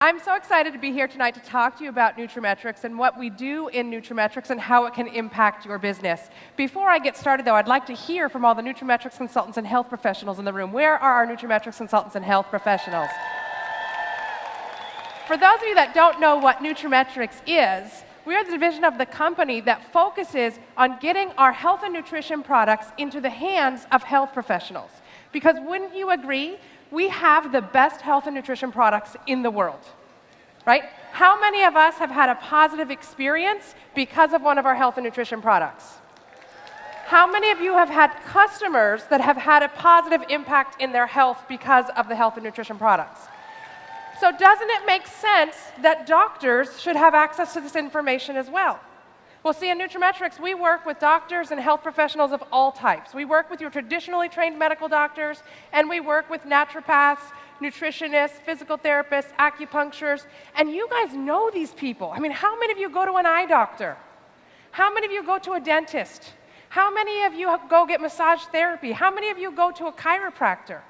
I'm so excited to be here tonight to talk to you about nutraMetrix and what we do in nutraMetrix and how it can impact your business. Before I get started, though, I'd like to hear from all the nutraMetrix consultants and health professionals in the room. Where are our nutraMetrix consultants and health professionals? For those of you that don't know what nutraMetrix is, we are the division of the company that focuses on getting our health and nutrition products into the hands of health professionals. Because wouldn't you agree, we have the best health and nutrition products in the world, right? How many of us have had a positive experience because of one of our health and nutrition products? How many of you have had customers that have had a positive impact in their health because of the health and nutrition products? So doesn't it make sense that doctors should have access to this information as well? Well, see, in nutraMetrix, we work with doctors and health professionals of all types. We work with your traditionally trained medical doctors, and we work with naturopaths, nutritionists, physical therapists, acupuncturists, and you guys know these people. I mean, how many of you go to an eye doctor? How many of you go to a dentist? How many of you go get massage therapy? How many of you go to a chiropractor?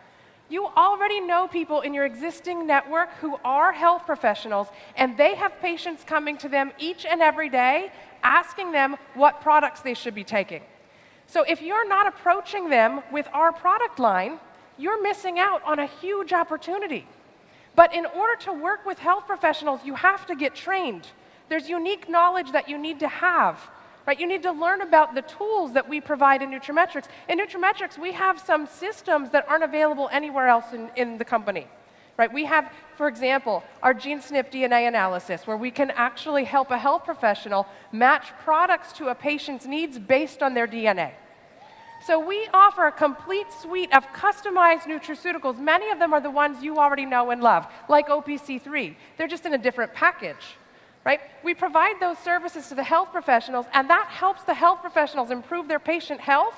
You already know people in your existing network who are health professionals, and they have patients coming to them each and every day asking them what products they should be taking. So if you're not approaching them with our product line, you're missing out on a huge opportunity. But in order to work with health professionals, you have to get trained. There's unique knowledge that you need to have. Right, you need to learn about the tools that we provide in nutraMetrix. In nutraMetrix, we have some systems that aren't available anywhere else in the company. Right, we have, for example, our GeneSNP DNA analysis, where we can actually help a health professional match products to a patient's needs based on their DNA. So we offer a complete suite of customized nutraceuticals. Many of them are the ones you already know and love, like OPC3. They're just in a different package. Right? We provide those services to the health professionals, and that helps the health professionals improve their patient health,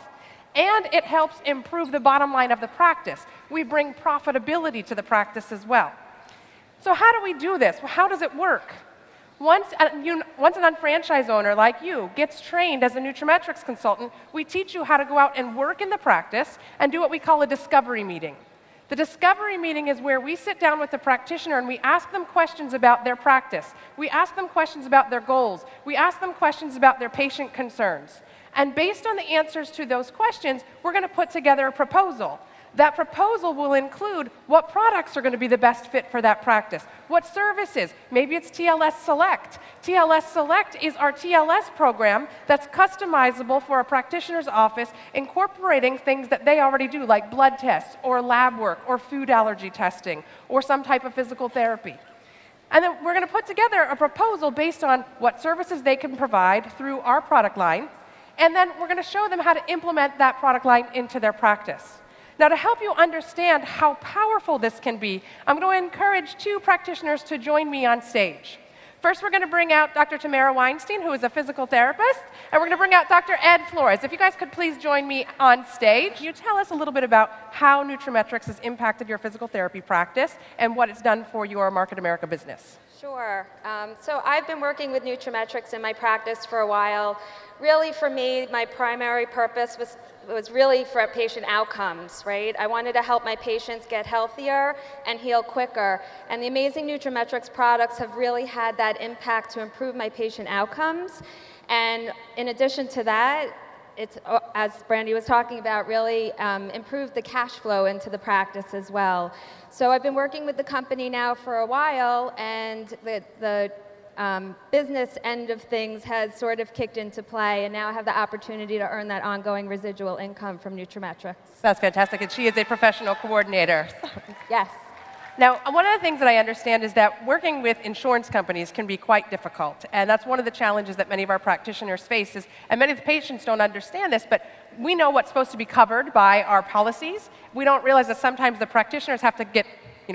and it helps improve the bottom line of the practice. We bring profitability to the practice as well. So how do we do this? Well, how does it work? Once an unfranchised owner like you gets trained as a nutraMetrix consultant, we teach you how to go out and work in the practice and do what we call a discovery meeting. The discovery meeting is where we sit down with the practitioner and we ask them questions about their practice. We ask them questions about their goals. We ask them questions about their patient concerns. And based on the answers to those questions, we're going to put together a proposal. That proposal will include what products are going to be the best fit for that practice, what services. Maybe it's TLS Select. TLS Select is our TLS program that's customizable for a practitioner's office, incorporating things that they already do, like blood tests or lab work or food allergy testing or some type of physical therapy. And then we're going to put together a proposal based on what services they can provide through our product line, and then we're going to show them how to implement that product line into their practice. Now, to help you understand how powerful this can be, I'm going to encourage two practitioners to join me on stage. First, we're going to bring out Dr. Tamara Weinstein, who is a physical therapist, and we're going to bring out Dr. Ed Flores. If you guys could please join me on stage. Can you tell us a little bit about how nutraMetrix has impacted your physical therapy practice and what it's done for your Market America business? Sure. So I've been working with nutraMetrix in my practice for a while. Really, for me, my primary purpose was really for patient outcomes, right? I wanted to help my patients get healthier and heal quicker. And the amazing nutraMetrix products have really had that impact to improve my patient outcomes. And in addition to that, it's, as Brandi was talking about, really improved the cash flow into the practice as well. So I've been working with the company now for a while, and the business end of things has sort of kicked into play, and now I have the opportunity to earn that ongoing residual income from nutraMetrix. That's fantastic, and she is a professional coordinator. Yes. Now, one of the things that I understand is that working with insurance companies can be quite difficult, and that's one of the challenges that many of our practitioners face, and many of the patients don't understand this, but we know what's supposed to be covered by our policies. We don't realize that sometimes the practitioners have to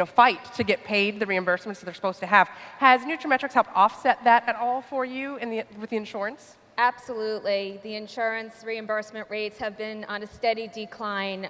fight to get paid the reimbursements that they're supposed to have. Has nutraMetrix helped offset that at all for you with the insurance? Absolutely. The insurance reimbursement rates have been on a steady decline.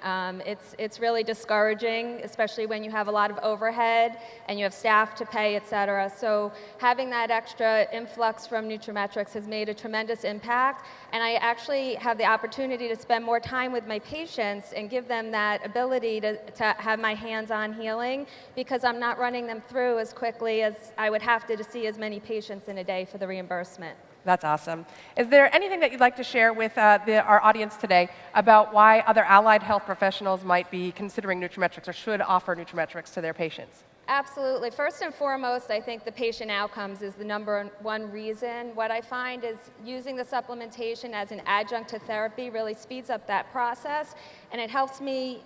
It's really discouraging, especially when you have a lot of overhead and you have staff to pay, et cetera. So having that extra influx from nutraMetrix has made a tremendous impact. And I actually have the opportunity to spend more time with my patients and give them that ability to have my hands-on healing, because I'm not running them through as quickly as I would have to see as many patients in a day for the reimbursement. That's awesome. Is there anything that you'd like to share with our audience today about why other allied health professionals might be considering nutraMetrix or should offer nutraMetrix to their patients? Absolutely. First and foremost, I think the patient outcomes is the number one reason. What I find is using the supplementation as an adjunct to therapy really speeds up that process, and it helps me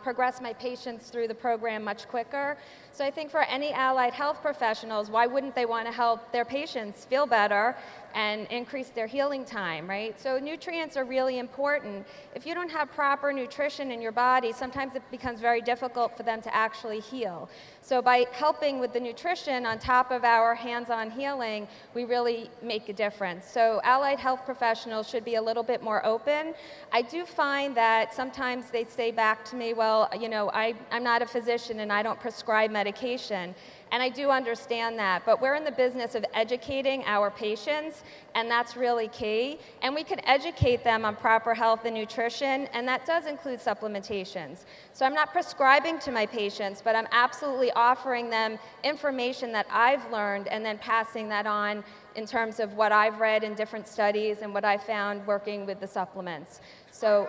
progress my patients through the program much quicker. So I think for any allied health professionals, why wouldn't they want to help their patients feel better and increase their healing time, right? So nutrients are really important. If you don't have proper nutrition in your body, sometimes it becomes very difficult for them to actually heal. So by helping with the nutrition on top of our hands-on healing, we really make a difference. So allied health professionals should be a little bit more open. I do find that sometimes they say back to me, well, you know, I'm not a physician and I don't prescribe medication. And I do understand that, but we're in the business of educating our patients, and that's really key. And we can educate them on proper health and nutrition, and that does include supplementations. So I'm not prescribing to my patients, but I'm absolutely offering them information that I've learned and then passing that on in terms of what I've read in different studies and what I found working with the supplements. So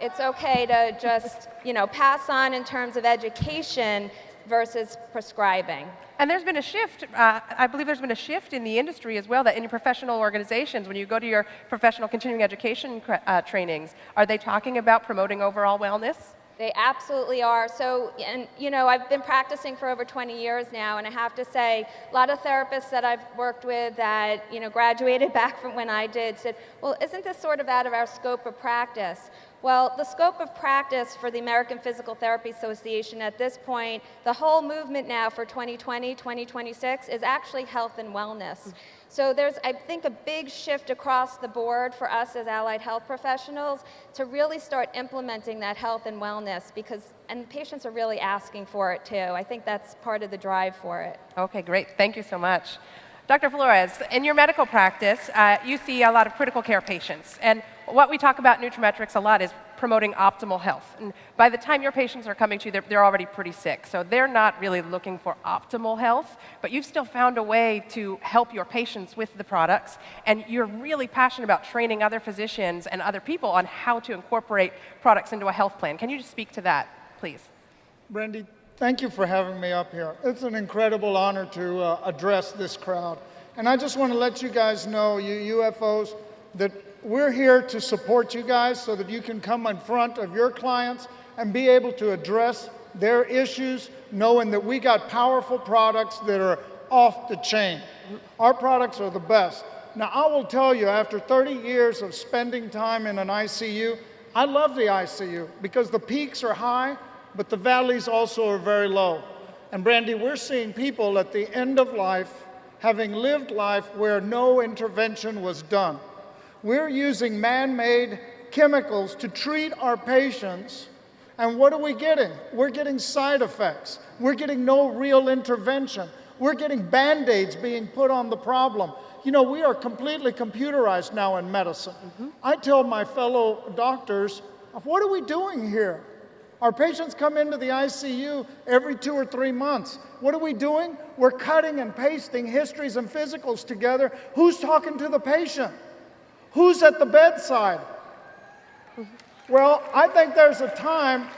it's okay to just, you know, pass on in terms of education versus prescribing. And there's been a shift, I believe there's been a shift in the industry as well, that in your professional organizations, when you go to your professional continuing education trainings, are they talking about promoting overall wellness? They absolutely are. So, and you know, I've been practicing for over 20 years now, and I have to say, a lot of therapists that I've worked with that, you know, graduated back from when I did said, well, isn't this sort of out of our scope of practice? Well, the scope of practice for the American Physical Therapy Association at this point, the whole movement now for 2020, 2026 is actually health and wellness. So there's, I think, a big shift across the board for us as allied health professionals to really start implementing that health and wellness, because, and patients are really asking for it too. I think that's part of the drive for it. Okay, great. Thank you so much. Dr. Flores, in your medical practice, you see a lot of critical care patients. And what we talk about nutraMetrix a lot is promoting optimal health. And by the time your patients are coming to you, they're already pretty sick. So they're not really looking for optimal health, but you've still found a way to help your patients with the products. And you're really passionate about training other physicians and other people on how to incorporate products into a health plan. Can you just speak to that, please? Brandi, thank you for having me up here. It's an incredible honor to address this crowd. And I just want to let you guys know, you UFOs, that we're here to support you guys so that you can come in front of your clients and be able to address their issues, knowing that we got powerful products that are off the chain. Our products are the best. Now, I will tell you, after 30 years of spending time in an ICU, I love the ICU because the peaks are high, but the valleys also are very low. And Brandi, we're seeing people at the end of life having lived life where no intervention was done. We're using man-made chemicals to treat our patients, and what are we getting? We're getting side effects. We're getting no real intervention. We're getting Band-Aids being put on the problem. You know, we are completely computerized now in medicine. I tell my fellow doctors, what are we doing here? Our patients come into the ICU every 2 or 3 months. What are we doing? We're cutting and pasting histories and physicals together. Who's talking to the patient? Who's at the bedside? Well, I think there's a time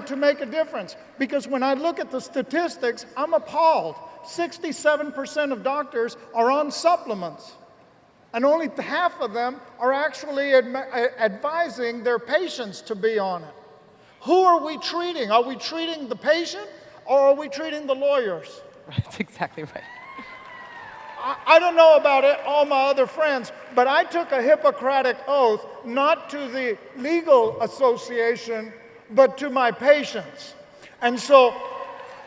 to make a difference, because when I look at the statistics, I'm appalled. 67% of doctors are on supplements, and only half of them are actually advising their patients to be on it. Who are we treating? Are we treating the patient, or are we treating the lawyers? That's exactly right. I don't know about all my other friends, but I took a Hippocratic oath not to the legal association, but to my patients. And so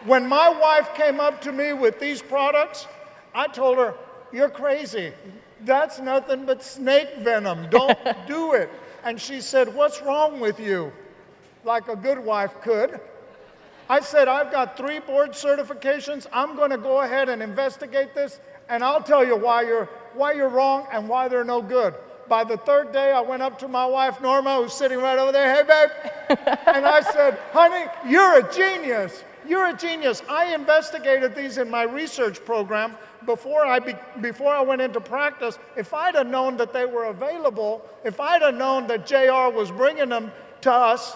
when my wife came up to me with these products, I told her, you're crazy. that's nothing but snake venom. Don't do it. And she said, what's wrong with you? Like a good wife could. I said, I've got 3 board certifications. I'm going to go ahead and investigate this, and I'll tell you why you're wrong and why they're no good. By the 3rd day, I went up to my wife, Norma, who's sitting right over there. Hey, babe. And I said, honey, you're a genius. You're a genius. I investigated these in my research program before I went into practice. If I'd have known that they were available, if I'd have known that JR was bringing them to us,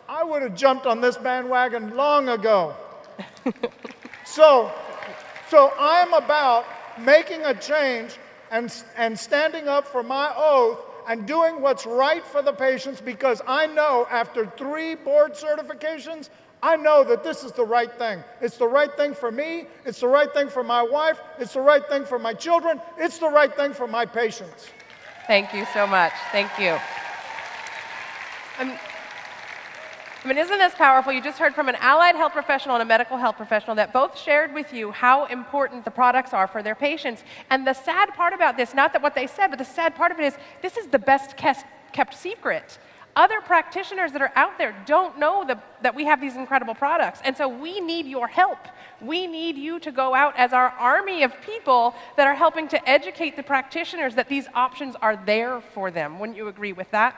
I would have jumped on this bandwagon long ago. So I'm about making a change and standing up for my oath and doing what's right for the patients, because I know after 3 board certifications, I know that this is the right thing. It's the right thing for me. It's the right thing for my wife. It's the right thing for my children. It's the right thing for my patients. Thank you so much. Thank you. I mean, isn't this powerful? You just heard from an allied health professional and a medical health professional that both shared with you how important the products are for their patients. And the sad part about this, not that what they said, but the sad part of it is this is the best kept secret. Other practitioners that are out there don't know that we have these incredible products. And so we need your help. We need you to go out as our army of people that are helping to educate the practitioners that these options are there for them. Wouldn't you agree with that?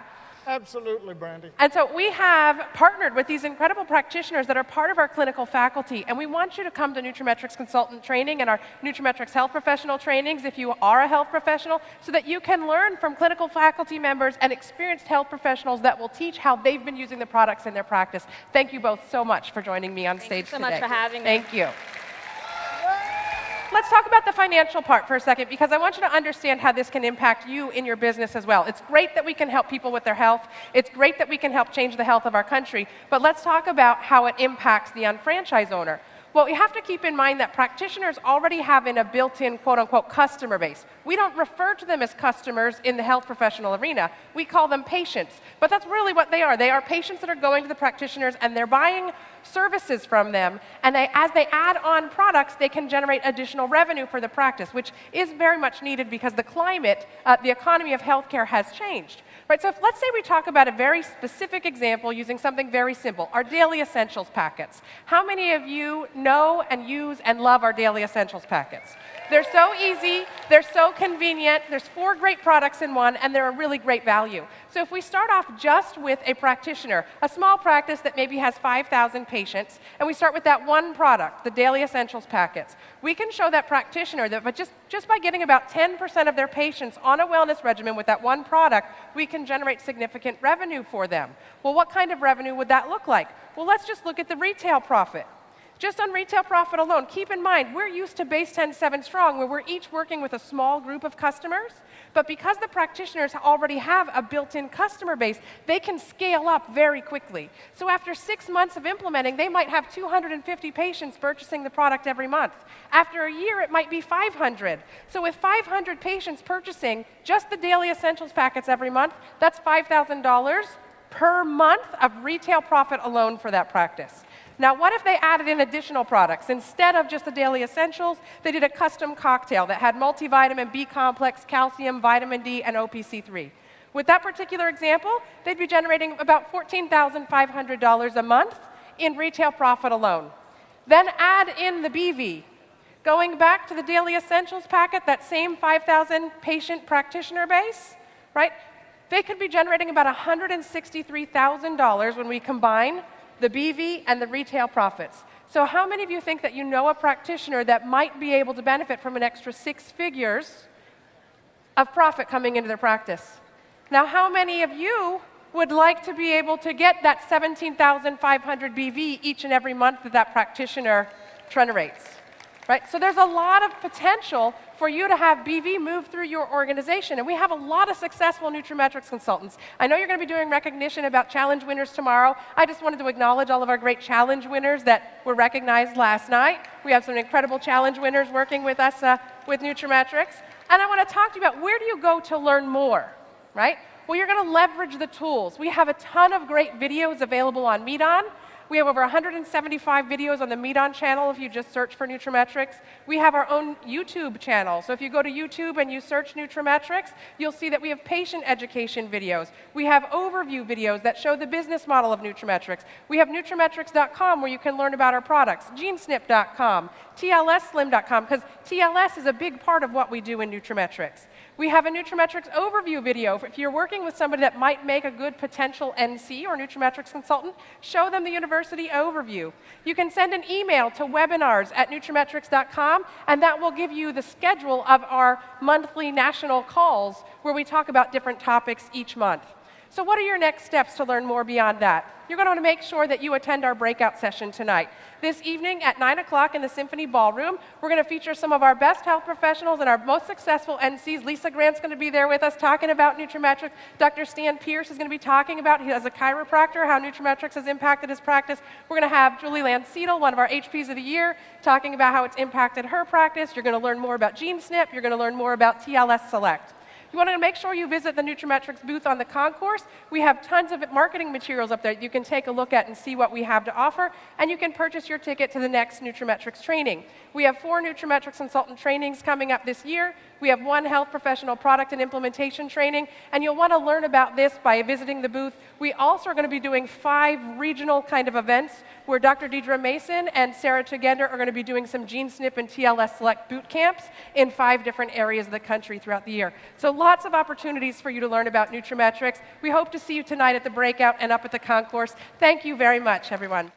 Absolutely, Brandi. And so we have partnered with these incredible practitioners that are part of our clinical faculty, and we want you to come to nutraMetrix consultant training and our nutraMetrix health professional trainings if you are a health professional, so that you can learn from clinical faculty members and experienced health professionals that will teach how they've been using the products in their practice. Thank you both so much for joining me on stage today. Thank you so much for having me. Thank you. Let's talk about the financial part for a second, because I want you to understand how this can impact you in your business as well. It's great that we can help people with their health. It's great that we can help change the health of our country. But let's talk about how it impacts the unfranchised owner. Well, we have to keep in mind that practitioners already have a built-in, quote-unquote, customer base. We don't refer to them as customers in the health professional arena. We call them patients. But that's really what they are. They are patients that are going to the practitioners, and they're buying services from them. And as they add on products, they can generate additional revenue for the practice, which is very much needed because the climate, the economy of healthcare has changed. Right, so let's say we talk about a very specific example using something very simple, our daily essentials packets. How many of you know and use and love our daily essentials packets? They're so easy, they're so convenient, there's 4 great products in one, and they're a really great value. So if we start off just with a practitioner, a small practice that maybe has 5,000 patients, and we start with that one product, the daily essentials packets, we can show that practitioner that just by getting about 10% of their patients on a wellness regimen with that one product, we can generate significant revenue for them. Well, what kind of revenue would that look like? Well, let's just look at the retail profit. Just on retail profit alone, keep in mind, we're used to base 10-7 strong, where we're each working with a small group of customers, but because the practitioners already have a built-in customer base, they can scale up very quickly. So after 6 months of implementing, they might have 250 patients purchasing the product every month. After a year, it might be 500. So with 500 patients purchasing just the daily essentials packets every month, that's $5,000 per month of retail profit alone for that practice. Now, what if they added in additional products? Instead of just the daily essentials, they did a custom cocktail that had multivitamin, B complex, calcium, vitamin D, and OPC3. With that particular example, they'd be generating about $14,500 a month in retail profit alone. Then add in the BV. Going back to the daily essentials packet, that same 5,000 patient practitioner base, right? They could be generating about $163,000 when we combine the BV and the retail profits. So how many of you think that you know a practitioner that might be able to benefit from an extra 6 figures of profit coming into their practice? Now, how many of you would like to be able to get that $17,500 BV each and every month that that practitioner generates? Right? So there's a lot of potential for you to have BV move through your organization. And we have a lot of successful nutraMetrix consultants. I know you're going to be doing recognition about challenge winners tomorrow. I just wanted to acknowledge all of our great challenge winners that were recognized last night. We have some incredible challenge winners working with us with nutraMetrix. And I want to talk to you about, where do you go to learn more, right? Well, you're going to leverage the tools. We have a ton of great videos available on Meet On. We have over 175 videos on the Meet On channel if you just search for nutraMetrix. We have our own YouTube channel. So if you go to YouTube and you search nutraMetrix, you'll see that we have patient education videos. We have overview videos that show the business model of nutraMetrix. We have nutrametrics.com where you can learn about our products, genesnip.com, tlsslim.com, because TLS is a big part of what we do in nutraMetrix. We have a nutraMetrix overview video. If you're working with somebody that might make a good potential NC or nutraMetrix consultant, show them the university overview. You can send an email to webinars@nutrametrics.com, and that will give you the schedule of our monthly national calls where we talk about different topics each month. So what are your next steps to learn more beyond that? You're going to want to make sure that you attend our breakout session tonight. This evening at 9 o'clock in the Symphony Ballroom, we're going to feature some of our best health professionals and our most successful NCs. Lisa Grant's going to be there with us talking about nutraMetrix. Dr. Stan Pierce is going to be talking about, as a chiropractor, how nutraMetrix has impacted his practice. We're going to have Julie Landseedel, one of our HPs of the year, talking about how it's impacted her practice. You're going to learn more about GeneSnip. You're going to learn more about TLS Select. You want to make sure you visit the nutraMetrix booth on the concourse. We have tons of marketing materials up there you can take a look at and see what we have to offer, and you can purchase your ticket to the next nutraMetrix training. We have 4 nutraMetrix consultant trainings coming up this year. We have 1 health professional product and implementation training, and you'll want to learn about this by visiting the booth. We also are going to be doing 5 regional kind of events where Dr. Deidre Mason and Sarah Tugender are going to be doing some GeneSnip and TLS Select boot camps in 5 different areas of the country throughout the year. So lots of opportunities for you to learn about nutraMetrix. We hope to see you tonight at the breakout and up at the concourse. Thank you very much, everyone.